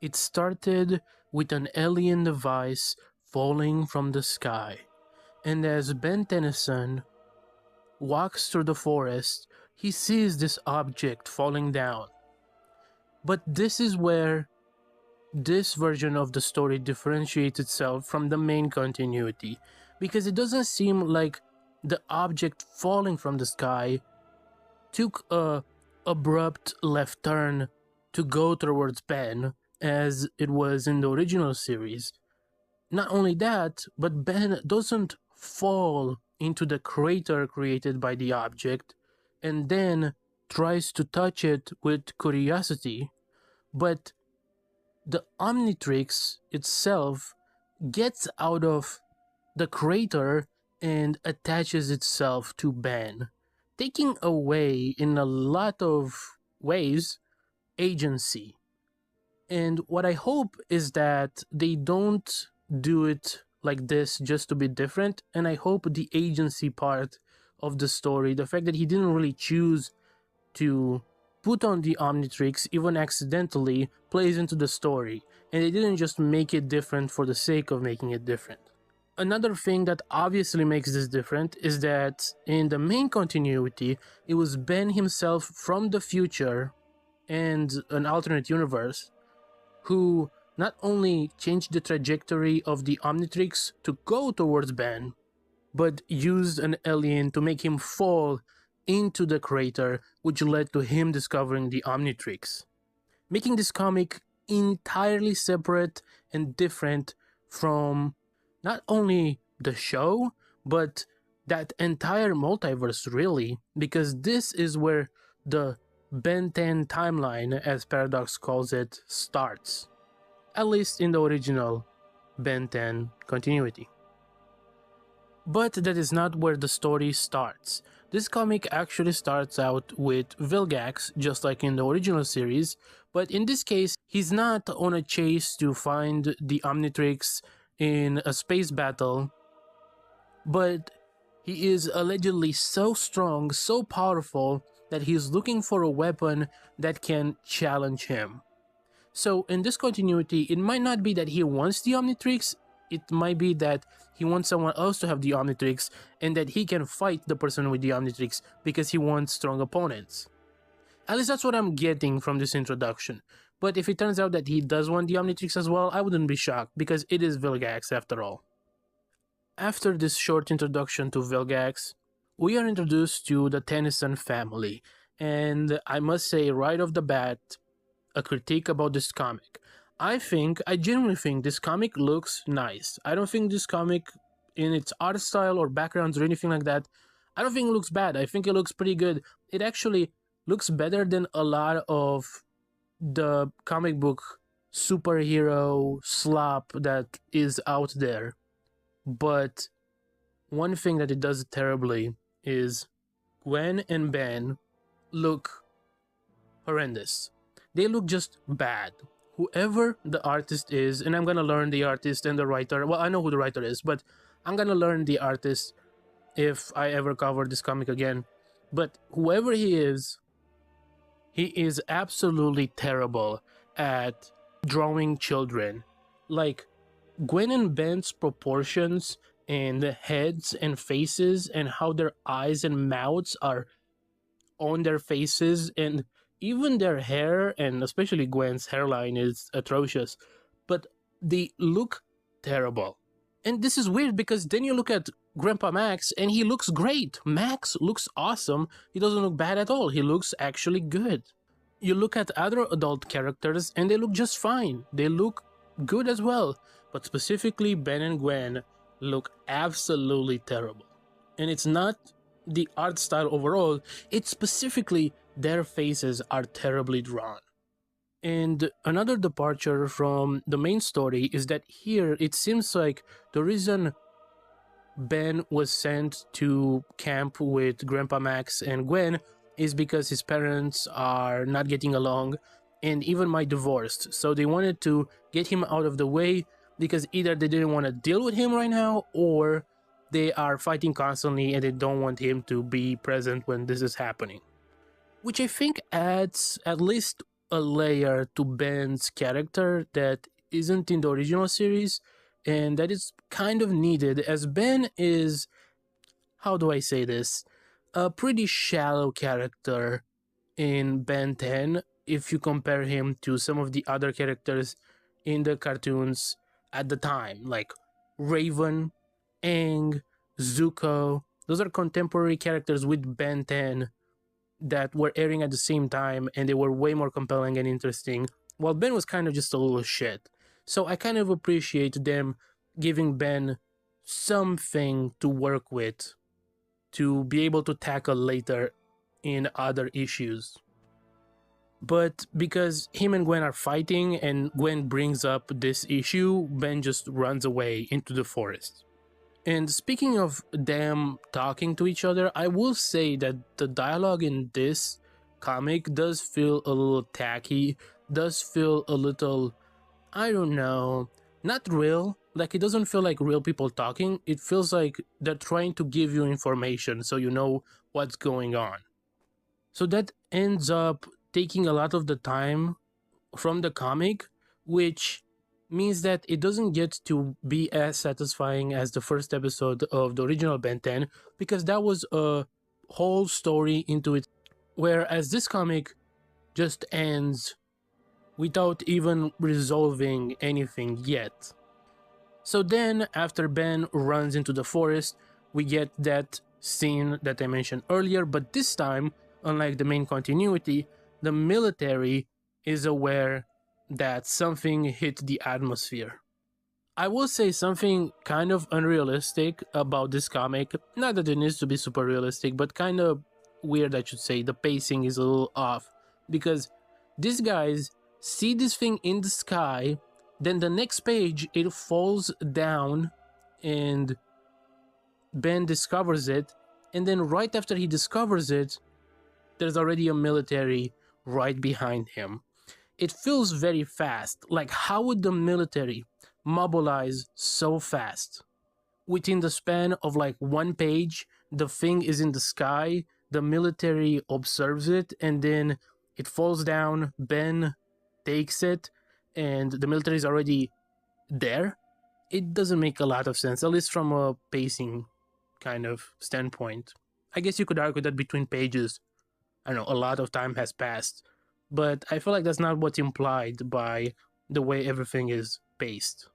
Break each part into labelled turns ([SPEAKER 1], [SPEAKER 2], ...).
[SPEAKER 1] It started with an alien device falling from the sky, and as Ben Tennyson walks through the forest, he sees this object falling down. But this is where this version of the story differentiates itself from the main continuity, because it doesn't seem like the object falling from the sky took a abrupt left turn to go towards Ben as it was in the original series. Not only that, but Ben doesn't fall into the crater created by the object and then tries to touch it with curiosity, but the Omnitrix itself gets out of the crater and attaches itself to Ben, taking away, in a lot of ways, agency. And what I hope is that they don't do it like this just to be different, and I hope the agency part of the story, the fact that he didn't really choose to put on the Omnitrix even accidentally, plays into the story, and they didn't just make it different for the sake of making it different. Another thing that obviously makes this different is that in the main continuity, it was Ben himself from the future and an alternate universe who not only changed the trajectory of the Omnitrix to go towards Ben, but used an alien to make him fall into the crater, which led to him discovering the Omnitrix, making this comic entirely separate and different from not only the show, but that entire multiverse, really, because this is where the Ben 10 timeline, as Paradox calls it, starts, at least in the original Ben 10 continuity. But that is not where the story starts. This comic actually starts out with Vilgax, just like in the original series, but in this case, he's not on a chase to find the Omnitrix in a space battle, but he is allegedly so strong, so powerful, that he's looking for a weapon that can challenge him. So in this continuity, it might not be that he wants the Omnitrix, it might be that he wants someone else to have the Omnitrix and that he can fight the person with the Omnitrix because he wants strong opponents. At least that's what I'm getting from this introduction. But if it turns out that he does want the Omnitrix as well, I wouldn't be shocked because it is Vilgax after all. After this short introduction to Vilgax, we are introduced to the Tennyson family, and I must say right off the bat, a critique about this comic. I genuinely think this comic looks nice. I don't think this comic, in its art style or backgrounds or anything like that, I don't think it looks bad. I think it looks pretty good. It actually looks better than a lot of the comic book superhero slop that is out there. But one thing that it does terribly is Gwen and Ben look horrendous. They look just bad. Whoever the artist is, and I'm gonna learn the artist and the writer. Well, I know who the writer is, but I'm gonna learn the artist if I ever cover this comic again. But whoever he is absolutely terrible at drawing children. Like, Gwen and Ben's proportions and the heads and faces and how their eyes and mouths are on their faces, and even their hair, and especially Gwen's hairline, is atrocious, but they look terrible. And this is weird because then you look at Grandpa Max and he looks great. Max looks awesome. He doesn't look bad at all. He looks actually good. You look at other adult characters and they look just fine. They look good as well. But specifically, Ben and Gwen look absolutely terrible. And it's not the art style overall, it's specifically their faces are terribly drawn. And another departure from the main story is that here it seems like the reason Ben was sent to camp with Grandpa Max and Gwen is because his parents are not getting along and even might divorced. So they wanted to get him out of the way because either they didn't want to deal with him right now, or they are fighting constantly and they don't want him to be present when this is happening. Which I think adds at least a layer to Ben's character that isn't in the original series, and that is kind of needed, as Ben is, how do I say this, a pretty shallow character in Ben 10 if you compare him to some of the other characters in the cartoons at the time, like Raven, Aang, Zuko. Those are contemporary characters with Ben 10 that were airing at the same time, and they were way more compelling and interesting, while Ben was kind of just a little shit. So I kind of appreciate them giving Ben something to work with to be able to tackle later in other issues. But because him and Gwen are fighting and Gwen brings up this issue, Ben just runs away into the forest. And speaking of them talking to each other, I will say that the dialogue in this comic does feel a little tacky, does feel a little, I don't know, not real. Like, it doesn't feel like real people talking. It feels like they're trying to give you information so you know what's going on. So that ends up taking a lot of the time from the comic, which means that it doesn't get to be as satisfying as the first episode of the original Ben 10, because that was a whole story into it, whereas this comic just ends without even resolving anything yet. So then, after Ben runs into the forest, we get that scene that I mentioned earlier, but this time, unlike the main continuity, the military is aware that something hit the atmosphere. I will say something kind of unrealistic about this comic. Not that it needs to be super realistic, but kind of weird, I should say. The pacing is a little off, because these guys see this thing in the sky, then the next page it falls down and Ben discovers it, and then right after he discovers it, there's already a military right behind him. It feels very fast. Like, how would the military mobilize so fast? Within the span of like one page, the thing is in the sky, the military observes it, and then it falls down, Ben takes it, and the military is already there. It doesn't make a lot of sense, at least from a pacing kind of standpoint. I guess you could argue that between pages, I don't know, a lot of time has passed, but I feel like that's not what's implied by the way everything is paced.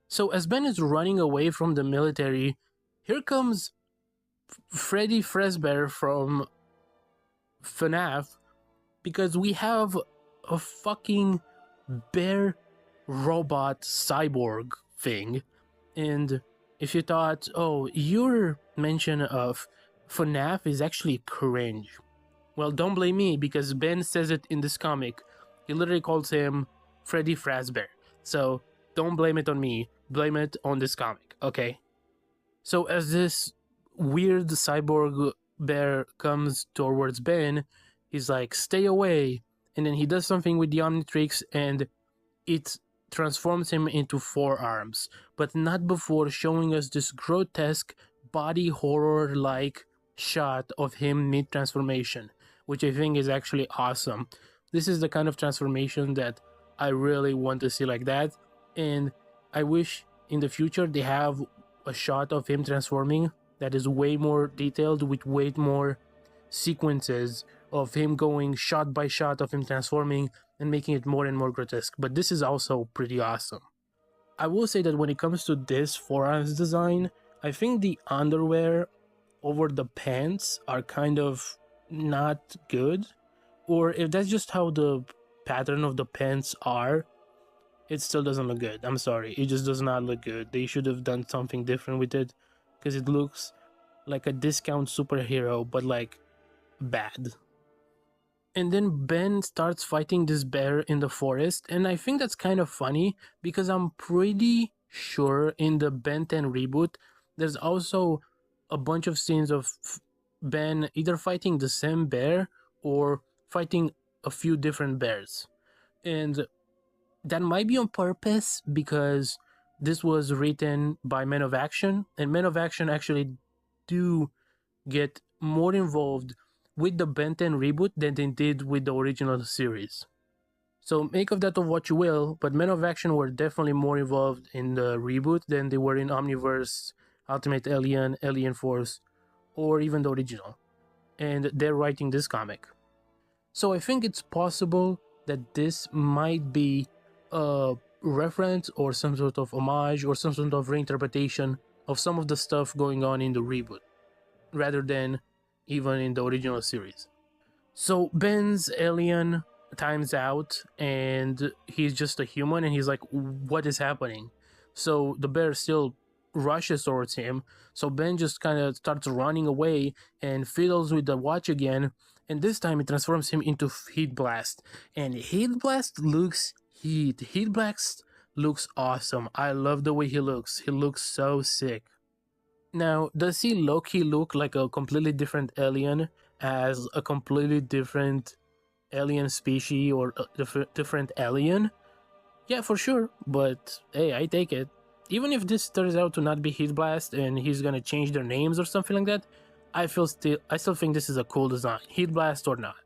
[SPEAKER 1] So as Ben is running away from the military, here comes Freddy Fazbear from FNAF, because we have a fucking bear robot cyborg thing. And if you thought, oh, your mention of FNAF is actually cringe, well, don't blame me, because Ben says it in this comic. He literally calls him Freddy Fazbear. So don't blame it on me. Blame it on this comic, okay? So as this weird cyborg bear comes towards Ben, he's like, stay away. And then he does something with the Omnitrix, and it transforms him into 4 arms. But not before showing us this grotesque body horror-like shot of him mid-transformation, which I think is actually awesome. This is the kind of transformation that I really want to see like that, and I wish in the future they have a shot of him transforming that is way more detailed, with way more sequences of him going shot by shot of him transforming and making it more and more grotesque. But this is also pretty awesome. I will say that when it comes to this 4 arms design, I think the underwear over the pants are kind of not good, or if that's just how the pattern of the pants are, it still doesn't look good. I'm sorry, it just does not look good. They should have done something different with it, because it looks like a discount superhero, but like bad. And then Ben starts fighting this bear in the forest, and I think that's kind of funny, because I'm pretty sure in the Ben 10 reboot there's also a bunch of scenes of Ben either fighting the same bear or fighting a few different bears. And that might be on purpose, because this was written by Men of Action, and Men of Action actually do get more involved with the Ben 10 reboot than they did with the original series. So make of that of what you will, but Men of Action were definitely more involved in the reboot than they were in Omniverse, Ultimate Alien, Alien Force, or even the original. And they're writing this comic. So I think it's possible that this might be a reference or some sort of homage or some sort of reinterpretation of some of the stuff going on in the reboot, rather than even in the original series. So Ben's alien times out and he's just a human and he's like, what is happening? So the bear still rushes towards him. So Ben just kind of starts running away and fiddles with the watch again. And this time it transforms him into Heat Blast. And Heat Blast looks heat. Heat Blast looks awesome. I love the way he looks. He looks so sick. Now, does he low-key look like a completely different alien as a completely different alien species or a different alien? Yeah, for sure, but hey, I take it. Even if this turns out to not be Heat Blast and he's gonna change their names or something like that, I still think this is a cool design, Heat Blast or not.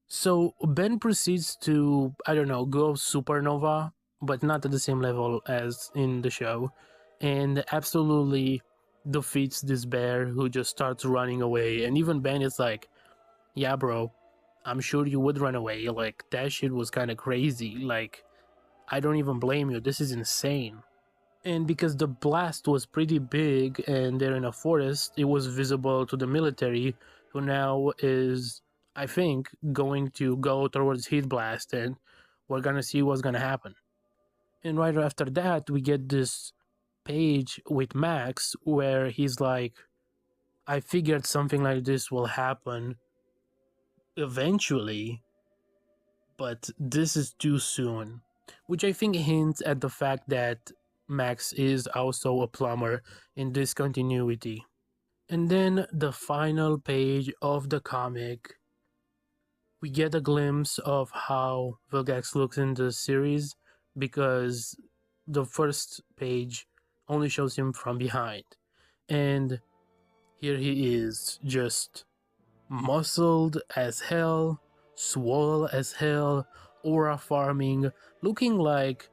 [SPEAKER 1] So Ben proceeds to, I don't know, go supernova, but not at the same level as in the show, and absolutely defeats this bear who just starts running away. And even Ben is like, yeah bro, I'm sure you would run away, like that shit was kind of crazy, like I don't even blame you, this is insane. And because the blast was pretty big and they're in a forest, it was visible to the military, who now is, I think, going to go towards Heat Blast, and we're gonna see what's gonna happen. And right after that, we get this page with Max where he's like, I figured something like this will happen eventually, but this is too soon. Which I think hints at the fact that Max is also a plumber in this continuity. And then the final page of the comic, we get a glimpse of how Vilgax looks in the series, because the first page only shows him from behind. And here he is, just muscled as hell, swole as hell, aura farming, looking like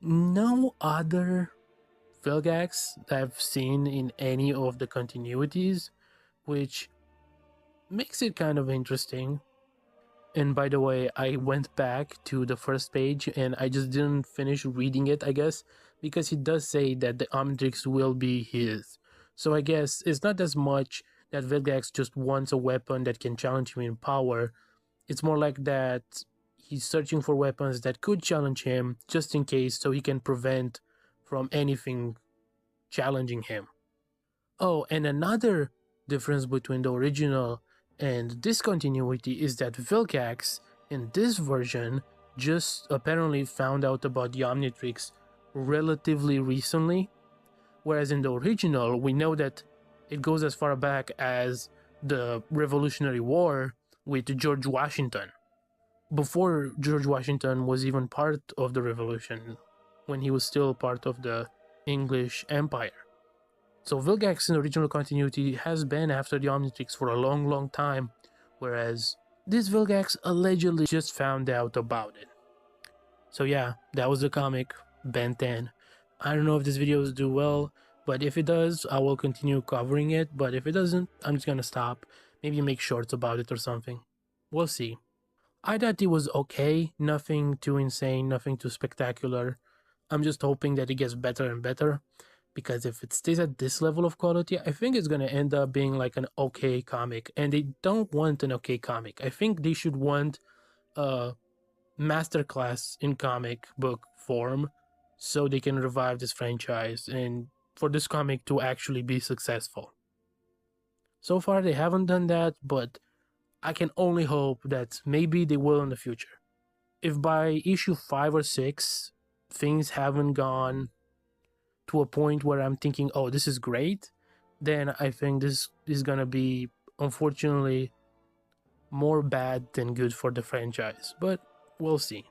[SPEAKER 1] no other Vilgax that I've seen in any of the continuities, which makes it kind of interesting. And by the way, I went back to the first page and I just didn't finish reading it, I guess, because he does say that the Omnitrix will be his. So I guess it's not as much that Vilgax just wants a weapon that can challenge him in power. It's more like that he's searching for weapons that could challenge him just in case, so he can prevent from anything challenging him. Oh, and another difference between the original and this continuity is that Vilgax in this version just apparently found out about the Omnitrix relatively recently, whereas in the original we know that it goes as far back as the Revolutionary War with George Washington, before George Washington was even part of the revolution, when he was still part of the English Empire. So Vilgax in the original continuity has been after the Omnitrix for a long time, whereas this Vilgax allegedly just found out about it. So yeah, that was the comic, Ben 10. I don't know if this video will do well, but if it does, I will continue covering it, but if it doesn't, I'm just gonna stop, maybe make shorts about it or something. We'll see. I thought it was okay, nothing too insane, nothing too spectacular. I'm just hoping that it gets better and better, because if it stays at this level of quality, I think it's going to end up being like an okay comic, and they don't want an okay comic. I think they should want a masterclass in comic book form so they can revive this franchise and for this comic to actually be successful. So far they haven't done that, but I can only hope that maybe they will in the future. If by issue 5 or 6 things haven't gone to a point where I'm thinking, oh, this is great, then I think this is gonna be, unfortunately, more bad than good for the franchise. But we'll see.